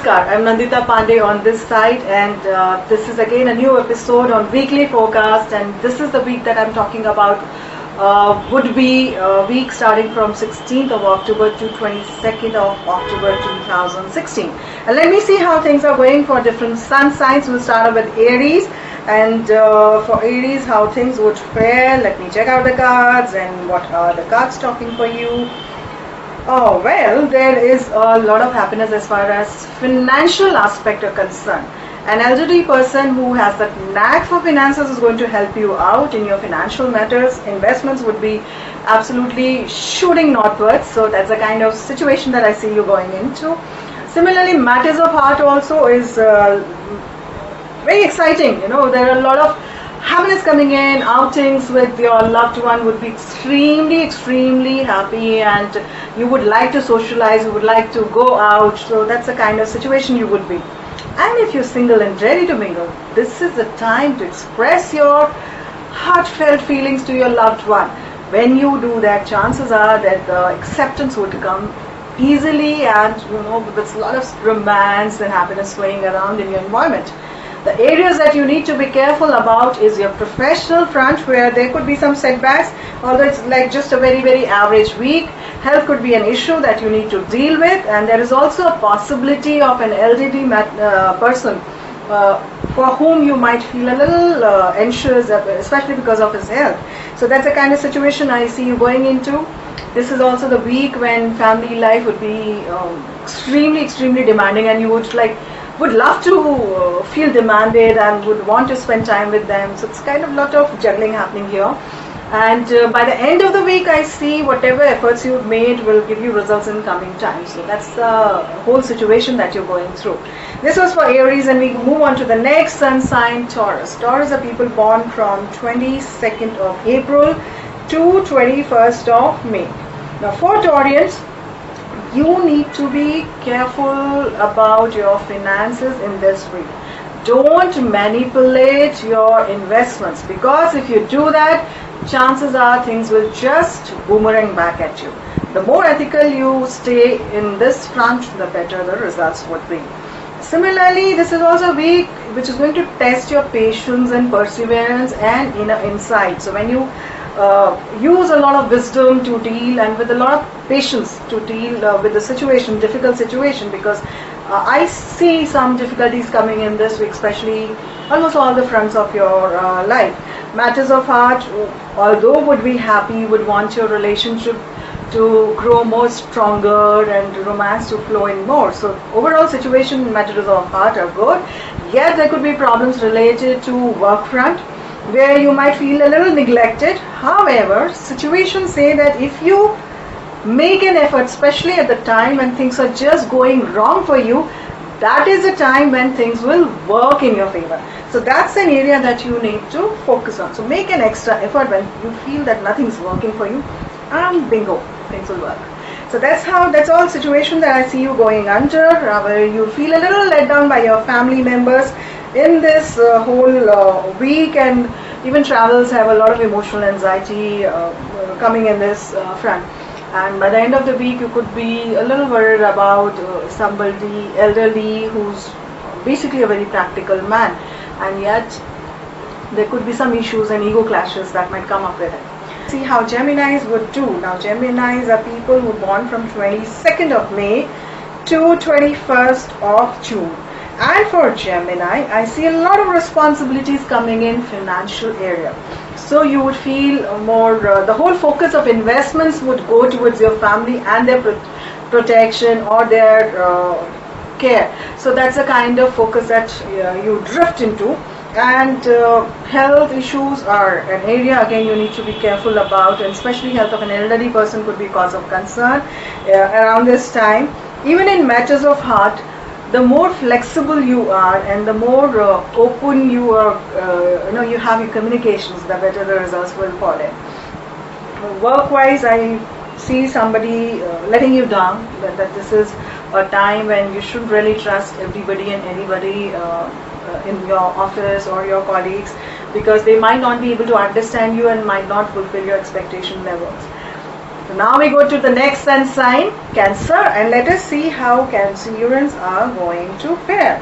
Namaskar, I'm Nandita Pandey on this side, and this is again a new episode on Weekly Forecast, and this is the week that I'm talking about would be a week starting from 16th of October to 22nd of October 2016. And let me see how things are going for different sun signs. We'll start off with Aries, and for Aries, how things would fare. Let me check out the cards and what are the cards talking for you. Oh, well, there is a lot of happiness as far as financial aspect are concerned. An elderly person who has that knack for finances is going to help you out in your financial matters. Investments would be absolutely shooting northwards. So that's the kind of situation that I see you going into. Similarly, matters of heart also is very exciting. You know, there are a lot of happiness coming in. Outings with your loved one would be extremely happy, and you would like to socialize, you would like to go out. So that's the kind of situation you would be. And if you're single and ready to mingle, this is the time to express your heartfelt feelings to your loved one. When you do that, chances are that the acceptance would come easily, and you know, there's a lot of romance and happiness flowing around in your environment. The areas that you need to be careful about is your professional front, where there could be some setbacks, although it's like just a very average week. Health could be an issue that you need to deal with, and there is also a possibility of an elderly person for whom you might feel a little anxious, especially because of his health. So that's the kind of situation I see you going into. This is also the week when family life would be extremely demanding, and you would love to feel demanded and would want to spend time with them. So it's kind of a lot of juggling happening here. And by the end of the week, I see whatever efforts you've made will give you results in coming time. So that's the whole situation that you're going through. This was for Aries, and we move on to the next sun sign, Taurus. Taurus are people born from 22nd of April to 21st of May. Now for Taurians, you need to be careful about your finances in this week. Don't manipulate your investments, because if you do that, chances are things will just boomerang back at you. The more ethical you stay in this front, the better the results would be. Similarly, this is also a week which is going to test your patience and perseverance and inner insight. So when you use a lot of wisdom to deal, and with a lot of patience to deal with the situation, difficult situation, because I see some difficulties coming in this week, especially almost all the fronts of your life. Matters of heart, although would be happy, would want your relationship to grow more stronger and romance to flow in more. So overall situation, matters of heart are good. Yet there could be problems related to work front, where you might feel a little neglected. However, situations say that if you make an effort, especially at the time when things are just going wrong for you, that is the time when things will work in your favor. So that's an area that you need to focus on. So make an extra effort when you feel that nothing's working for you, and bingo, things will work. So that's all situation that I see you going under, where you feel a little let down by your family members in this whole week, and even travels have a lot of emotional anxiety coming in this front. And by the end of the week, you could be a little worried about somebody elderly who's basically a very practical man, and yet there could be some issues and ego clashes that might come up with it. See how Geminis would do. Now Geminis are people who are born from 22nd of May to 21st of June. And for Gemini, I see a lot of responsibilities coming in financial area. So you would feel more, the whole focus of investments would go towards your family and their protection or their care. So that's the kind of focus that you drift into. And health issues are an area again you need to be careful about, and especially health of an elderly person could be cause of concern around this time. Even in matters of heart, the more flexible you are and the more open you are, you have your communications, the better the results will fall in. Work-wise, I see somebody letting you down, that this is a time when you shouldn't really trust everybody and anybody in your office or your colleagues, because they might not be able to understand you and might not fulfill your expectation levels. So now we go to the next sun sign, Cancer, and let us see how Cancerians are going to fare.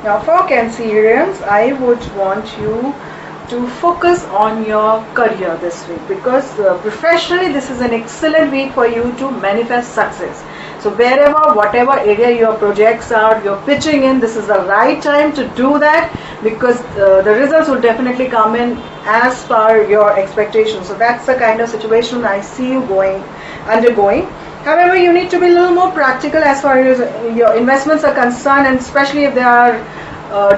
Now for Cancerians, I would want you to focus on your career this week, because professionally this is an excellent week for you to manifest success. So wherever, whatever area your projects are, you're pitching in, this is the right time to do that, because the results will definitely come in as per your expectations. So that's the kind of situation I see you undergoing. However, you need to be a little more practical as far as your investments are concerned, and especially if they are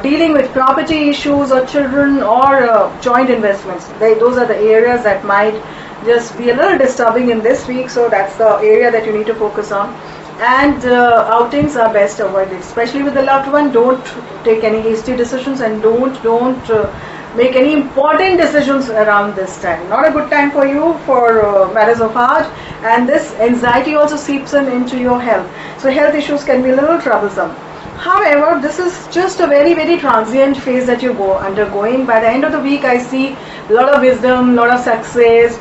dealing with property issues or children or joint investments. Those are the areas that might just be a little disturbing in this week, so that's the area that you need to focus on. And outings are best avoided, especially with the loved one. Don't take any hasty decisions, and don't make any important decisions around this time. Not a good time for you for matters of heart, and this anxiety also seeps into your health. So health issues can be a little troublesome. However, this is just a very, very transient phase that you're undergoing. By the end of the week, I see a lot of wisdom, a lot of success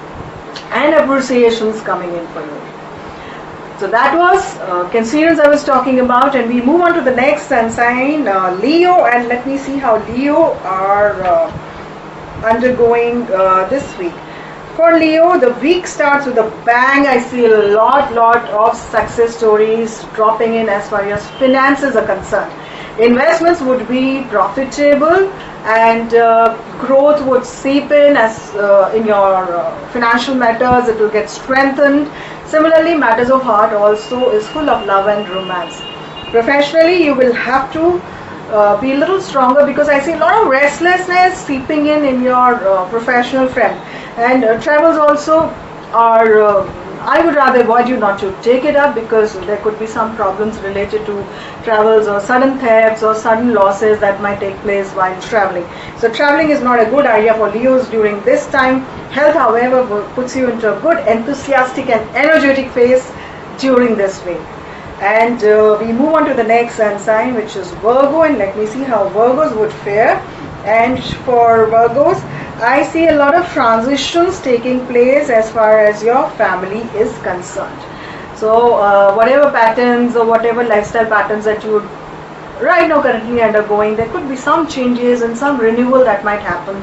and appreciations coming in for you. So that was Cancerians I was talking about, and we move on to the next sun sign, Leo, and let me see how Leo are undergoing this week. For Leo, the week starts with a bang. I see a lot of success stories dropping in as far as finances are concerned. Investments would be profitable, and growth would seep in as in your financial matters. It will get strengthened. Similarly, matters of heart also is full of love and romance. Professionally, you will have to be a little stronger, because I see a lot of restlessness seeping in your professional front. And travels also are, I would rather avoid you not to take it up, because there could be some problems related to travels, or sudden thefts or sudden losses that might take place while traveling. So traveling is not a good idea for Leos during this time. Health, however, puts you into a good, enthusiastic and energetic phase during this week. And we move on to the next sun sign, which is Virgo, and let me see how Virgos would fare. And for Virgos, I see a lot of transitions taking place as far as your family is concerned. So whatever patterns or whatever lifestyle patterns that you right now currently undergoing, there could be some changes and some renewal that might happen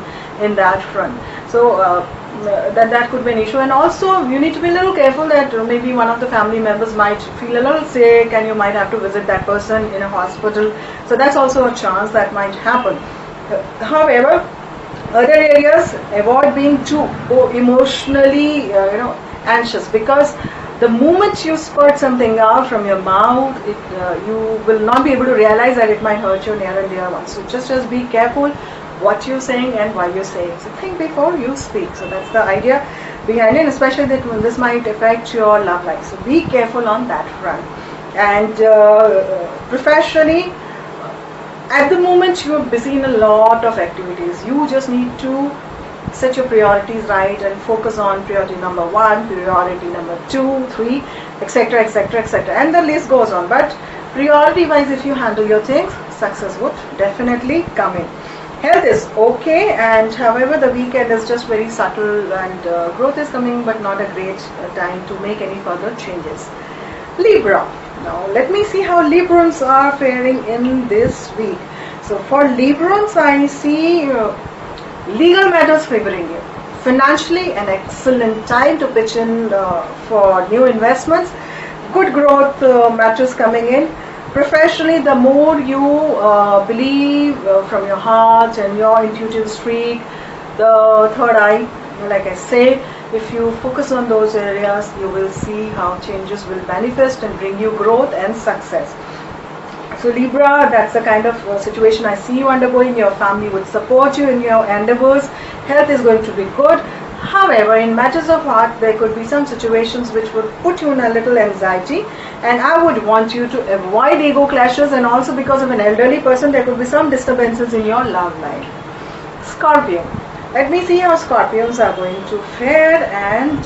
in that front. So that could be an issue. And also you need to be a little careful that maybe one of the family members might feel a little sick, and you might have to visit that person in a hospital. So that's also a chance that might happen. However, other areas, avoid being too emotionally anxious, because the moment you spurt something out from your mouth, you will not be able to realize that it might hurt your near and dear ones. So just be careful what you're saying and why you're saying. So think before you speak. So that's the idea behind it, especially that this might affect your love life. So be careful on that front. And professionally, at the moment you are busy in a lot of activities. You just need to set your priorities right and focus on priority number 1, priority number 2, 3, etc, etc, etc, and the list goes on. But priority wise, if you handle your things, success would definitely come in. Health is okay, and however the weekend is just very subtle, and growth is coming, but not a great time to make any further changes. Libra. Now let me see how Librans are faring in this week. So for Librans, I see legal matters favoring you. Financially, an excellent time to pitch in for new investments. Good growth matters coming in. Professionally, the more you believe from your heart and your intuitive streak, the third eye, like I say, if you focus on those areas, you will see how changes will manifest and bring you growth and success. So Libra, that's the kind of situation I see you undergoing. Your family would support you in your endeavors. Health is going to be good. However, in matters of heart, there could be some situations which would put you in a little anxiety, and I would want you to avoid ego clashes, and also because of an elderly person, there could be some disturbances in your love life. Scorpio. Let me see how Scorpions are going to fare. And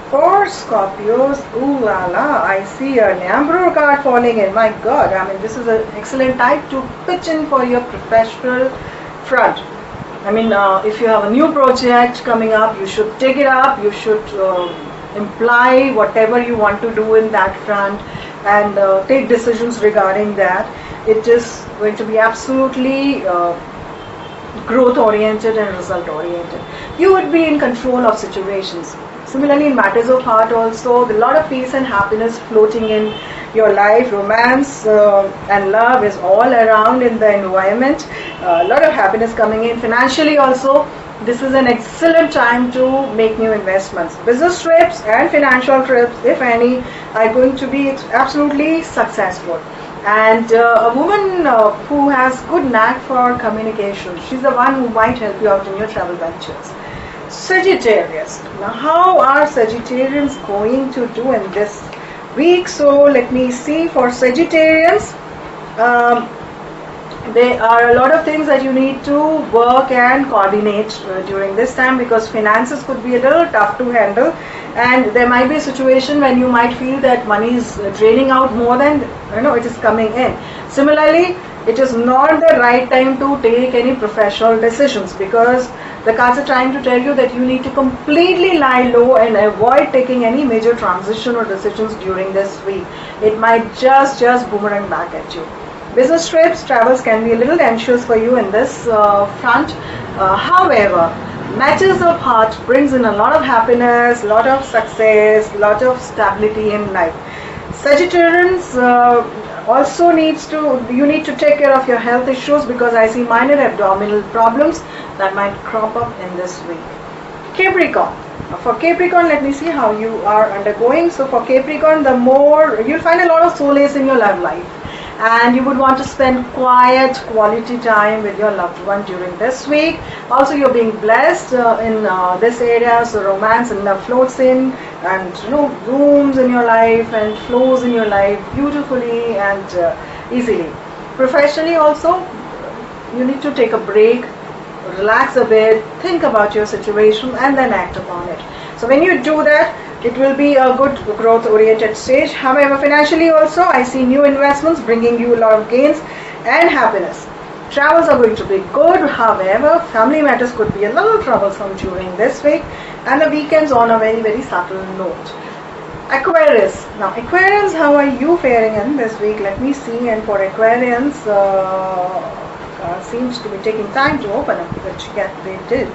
for Scorpios, ooh la la, I see an Emperor card falling in. My God, I mean, this is an excellent time to pitch in for your professional front. I mean, if you have a new project coming up, you should take it up. You should imply whatever you want to do in that front and take decisions regarding that. It is going to be absolutely growth oriented and result oriented. You would be in control of situations. Similarly, in matters of heart also, a lot of peace and happiness floating in your life. Romance and love is all around in the environment. A lot of happiness coming in. Financially also, this is an excellent time to make new investments. Business trips and financial trips, if any, are going to be absolutely successful. And a woman who has good knack for communication, she's the one who might help you out in your travel ventures. Sagittarius. Now, how are Sagittarians going to do in this week? So let me see. For Sagittarians, there are a lot of things that you need to work and coordinate during this time, because finances could be a little tough to handle, and there might be a situation when you might feel that money is draining out more than it is coming in. Similarly, it is not the right time to take any professional decisions, because the cards are trying to tell you that you need to completely lie low and avoid taking any major transition or decisions during this week. It might just boomerang back at you. Business trips, travels can be a little anxious for you in this front. However, matters of heart brings in a lot of happiness, lot of success, lot of stability in life. Sagittarians also you need to take care of your health issues, because I see minor abdominal problems that might crop up in this week. Capricorn. For Capricorn, let me see how you are undergoing. So for Capricorn, the more you'll find a lot of solace in your love life, and you would want to spend quiet quality time with your loved one during this week. Also, you're being blessed in this area, so romance and love floats in, and rooms in your life and flows in your life beautifully and easily. Professionally also, you need to take a break, relax a bit, think about your situation, and then act upon it. So when you do that, it will be a good growth oriented stage. However, financially also, I see new investments bringing you a lot of gains and happiness. Travels are going to be good. However, family matters could be a little troublesome during this week, and the weekends on a very subtle note. Aquarius. Now, Aquarians, how are you faring in this week? Let me see. And for Aquarians, seems to be taking time to open up, which they did.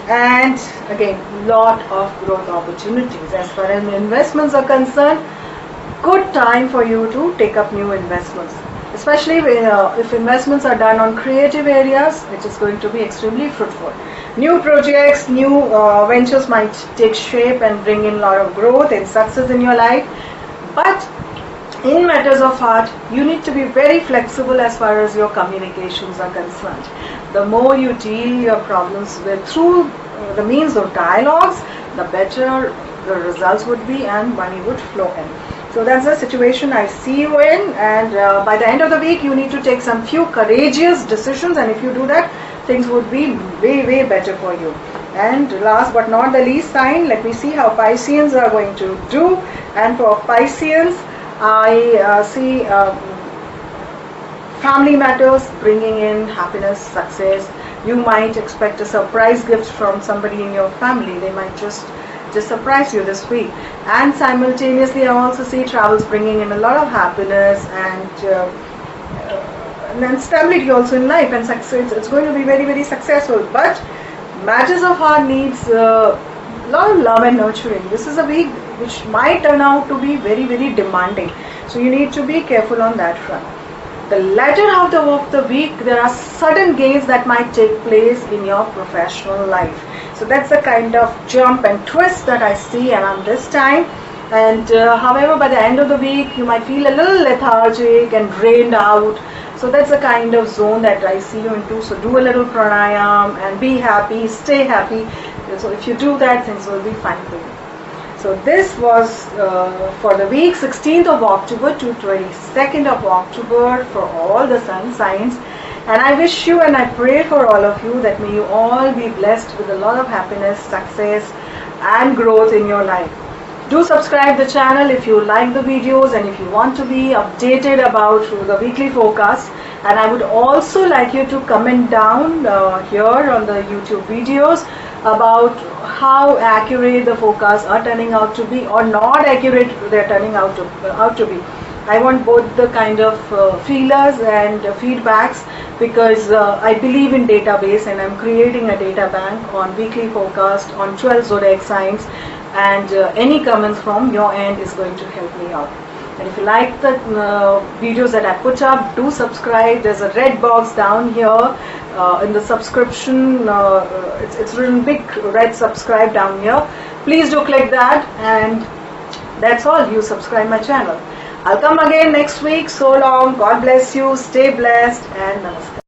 And again, lot of growth opportunities. As far as investments are concerned, good time for you to take up new investments, especially if investments are done on creative areas, which is going to be extremely fruitful. New projects, new ventures might take shape and bring in a lot of growth and success in your life. But in matters of heart, you need to be very flexible as far as your communications are concerned. The more you deal your problems with through the means of dialogues, the better the results would be and money would flow in. So that's the situation I see you in, and by the end of the week, you need to take some few courageous decisions, and if you do that, things would be way better for you. And last but not the least sign, let me see how Pisceans are going to do. And for Pisceans, I see family matters bringing in happiness, success. You might expect a surprise gift from somebody in your family. They might just surprise you this week. And simultaneously, I also see travels bringing in a lot of happiness and stability also in life and success. It's going to be very successful. But matters of heart needs a lot of love and nurturing. This is a week which might turn out to be very demanding. So you need to be careful on that front. The latter half of the week, there are sudden gains that might take place in your professional life. So that's the kind of jump and twist that I see around this time. And however, by the end of the week, you might feel a little lethargic and drained out. So that's the kind of zone that I see you into. So do a little pranayam and be happy, stay happy. So if you do that, things will be fine for you. So this was for the week 16th of October to 22nd of October for all the sun signs. And I wish you and I pray for all of you that may you all be blessed with a lot of happiness, success and growth in your life. Do subscribe the channel if you like the videos and if you want to be updated about the weekly forecast. And I would also like you to comment down here on the YouTube videos about how accurate the forecasts are turning out to be or not accurate they're turning out to be. I want both the kind of feelers and feedbacks, because I believe in database, and I'm creating a data bank on weekly forecast on 12 zodiac signs, and any comments from your end is going to help me out. And if you like the videos that I put up, do subscribe. There's a red box down here in the subscription. It's written big red subscribe down here. Please do click that, and that's all. You subscribe my channel. I'll come again next week. So long. God bless you. Stay blessed, and namaskar.